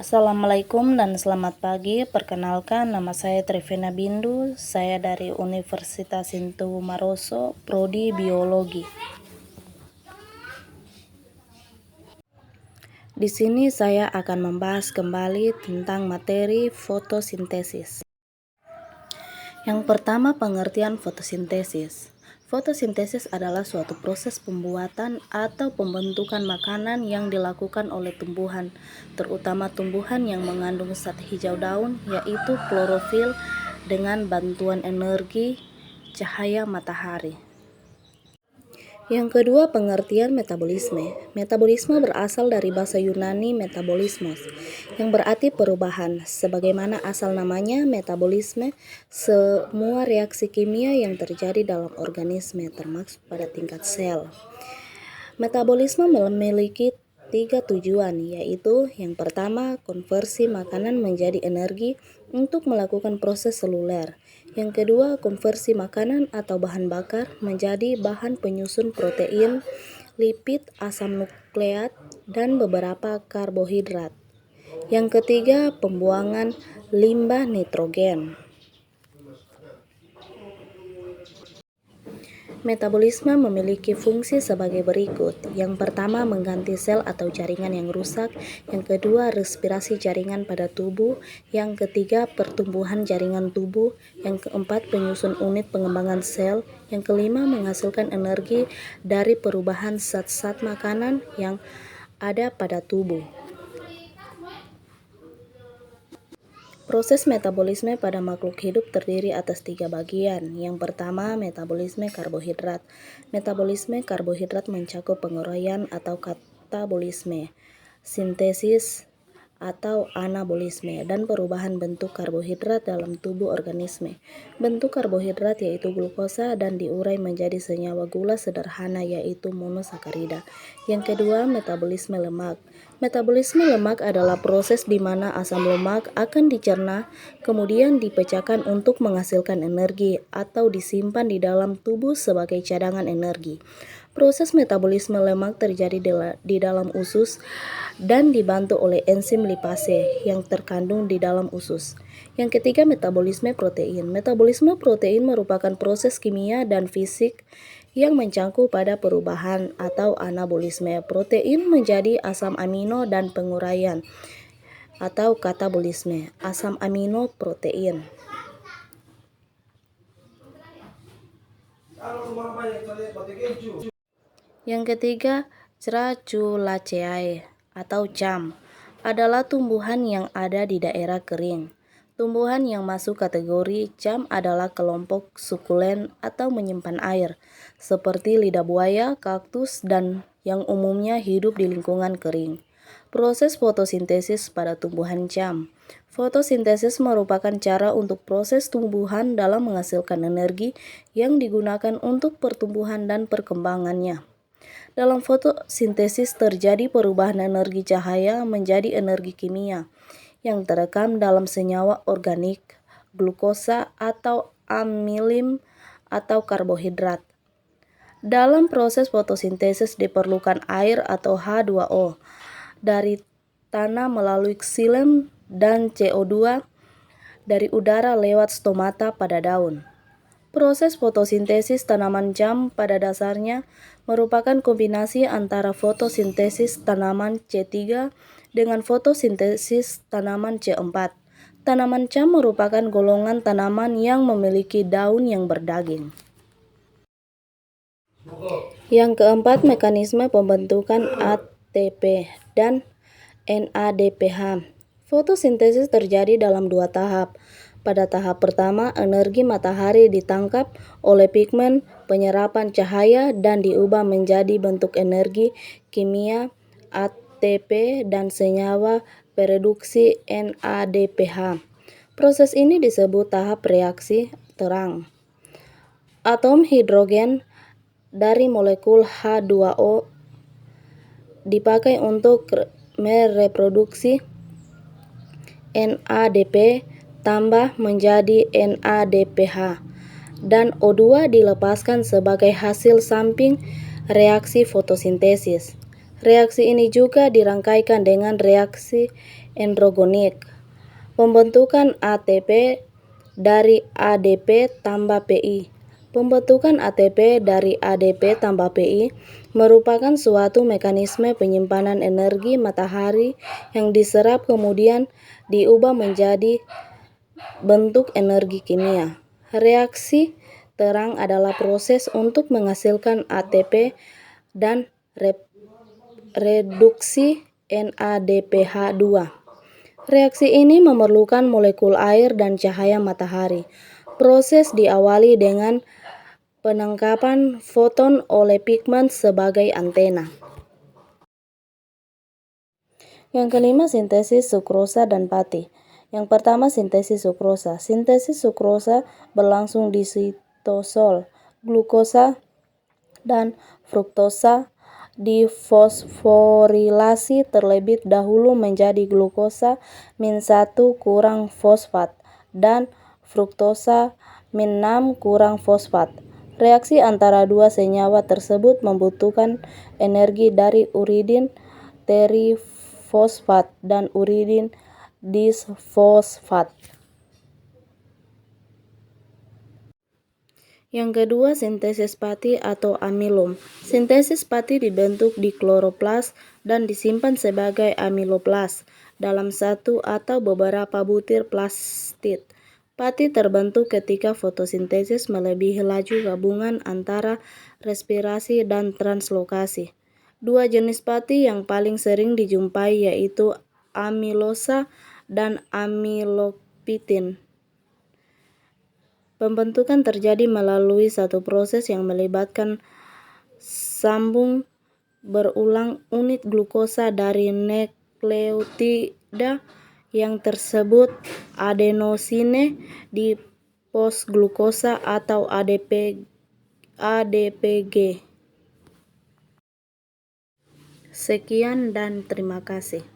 Assalamualaikum dan selamat pagi. Perkenalkan, nama saya Trevena Bindu. Saya dari Universitas Sintu Maroso, Prodi Biologi. Di sini saya akan membahas kembali tentang materi fotosintesis. Yang pertama, pengertian fotosintesis. Fotosintesis adalah suatu proses pembuatan atau pembentukan makanan yang dilakukan oleh tumbuhan, terutama tumbuhan yang mengandung zat hijau daun, yaitu klorofil, dengan bantuan energi cahaya matahari. Yang kedua, pengertian metabolisme. Metabolisme berasal dari bahasa Yunani metabolismos, yang berarti perubahan. Sebagaimana asal namanya, metabolisme, semua reaksi kimia yang terjadi dalam organisme, termasuk pada tingkat sel. Metabolisme memiliki 3 tujuan, yaitu yang pertama, konversi makanan menjadi energi untuk melakukan proses seluler. Yang kedua, konversi makanan atau bahan bakar menjadi bahan penyusun protein, lipid, asam nukleat, dan beberapa karbohidrat. Yang ketiga, pembuangan limbah nitrogen. Metabolisme memiliki fungsi sebagai berikut. Yang pertama, mengganti sel atau jaringan yang rusak. Yang kedua, respirasi jaringan pada tubuh. Yang ketiga, pertumbuhan jaringan tubuh. Yang keempat, penyusun unit pengembangan sel. Yang kelima, menghasilkan energi dari perubahan zat-zat makanan yang ada pada tubuh. Proses metabolisme pada makhluk hidup terdiri atas 3 bagian. Yang pertama, metabolisme karbohidrat. Metabolisme karbohidrat mencakup penguraian atau katabolisme, sintesis atau anabolisme, dan perubahan bentuk karbohidrat dalam tubuh organisme. Bentuk karbohidrat yaitu glukosa dan diurai menjadi senyawa gula sederhana yaitu monosakarida. Yang kedua, metabolisme lemak. Metabolisme lemak adalah proses di mana asam lemak akan dicerna, kemudian dipecahkan untuk menghasilkan energi atau disimpan di dalam tubuh sebagai cadangan energi. Proses metabolisme lemak terjadi di dalam usus dan dibantu oleh enzim lipase yang terkandung di dalam usus. Yang ketiga, metabolisme protein. Metabolisme protein merupakan proses kimia dan fisik yang mencangkup pada perubahan atau anabolisme protein menjadi asam amino dan penguraian atau katabolisme asam amino protein. Yang ketiga, Ceraculaceae atau cam adalah tumbuhan yang ada di daerah kering. Tumbuhan yang masuk kategori cam adalah kelompok sukulen atau menyimpan air, seperti lidah buaya, kaktus, dan yang umumnya hidup di lingkungan kering. Proses fotosintesis pada tumbuhan cam. Fotosintesis merupakan cara untuk proses tumbuhan dalam menghasilkan energi yang digunakan untuk pertumbuhan dan perkembangannya. Dalam fotosintesis terjadi perubahan energi cahaya menjadi energi kimia yang terekam dalam senyawa organik, glukosa atau amilin atau karbohidrat. Dalam proses fotosintesis diperlukan air atau H2O dari tanah melalui xilem dan CO2 dari udara lewat stomata pada daun. Proses fotosintesis tanaman cam pada dasarnya merupakan kombinasi antara fotosintesis tanaman C3 dengan fotosintesis tanaman C4. Tanaman cam merupakan golongan tanaman yang memiliki daun yang berdaging. Yang keempat, mekanisme pembentukan ATP dan NADPH. Fotosintesis terjadi dalam 2 tahap. Pada tahap pertama, energi matahari ditangkap oleh pigmen penyerapan cahaya dan diubah menjadi bentuk energi kimia ATP dan senyawa pereduksi NADPH. Proses ini disebut tahap reaksi terang. Atom hidrogen dari molekul H2O dipakai untuk mereproduksi NADP tambah menjadi NADPH dan O2 dilepaskan sebagai hasil samping reaksi fotosintesis. Reaksi ini juga dirangkaikan dengan reaksi endrogenik, pembentukan ATP dari ADP tambah PI. Pembentukan ATP dari ADP tambah PI merupakan suatu mekanisme penyimpanan energi matahari yang diserap kemudian diubah menjadi bentuk energi kimia. Reaksi terang adalah proses untuk menghasilkan ATP dan reduksi NADPH2. Reaksi ini memerlukan molekul air dan cahaya matahari. Proses diawali dengan penangkapan foton oleh pigmen sebagai antena. Yang kelima, sintesis sukrosa dan pati. Yang pertama, sintesis sukrosa. Sintesis sukrosa berlangsung di sitosol. Glukosa dan fruktosa difosforilasi terlebih dahulu menjadi glukosa -1 kurang fosfat dan fruktosa -6 kurang fosfat. Reaksi antara dua senyawa tersebut membutuhkan energi dari uridin trifosfat dan uridin disfosfat. Yang kedua, sintesis pati atau amilom. Sintesis pati dibentuk di kloroplas dan disimpan sebagai amiloplas dalam satu atau beberapa butir plastid. Pati terbentuk ketika fotosintesis melebihi laju gabungan antara respirasi dan translokasi. Dua jenis pati yang paling sering dijumpai yaitu amilosa dan amilopectin. Pembentukan terjadi melalui satu proses yang melibatkan sambung berulang unit glukosa dari nukleotida yang tersebut adenosine di fosglukosa atau ADPG. Sekian dan terima kasih.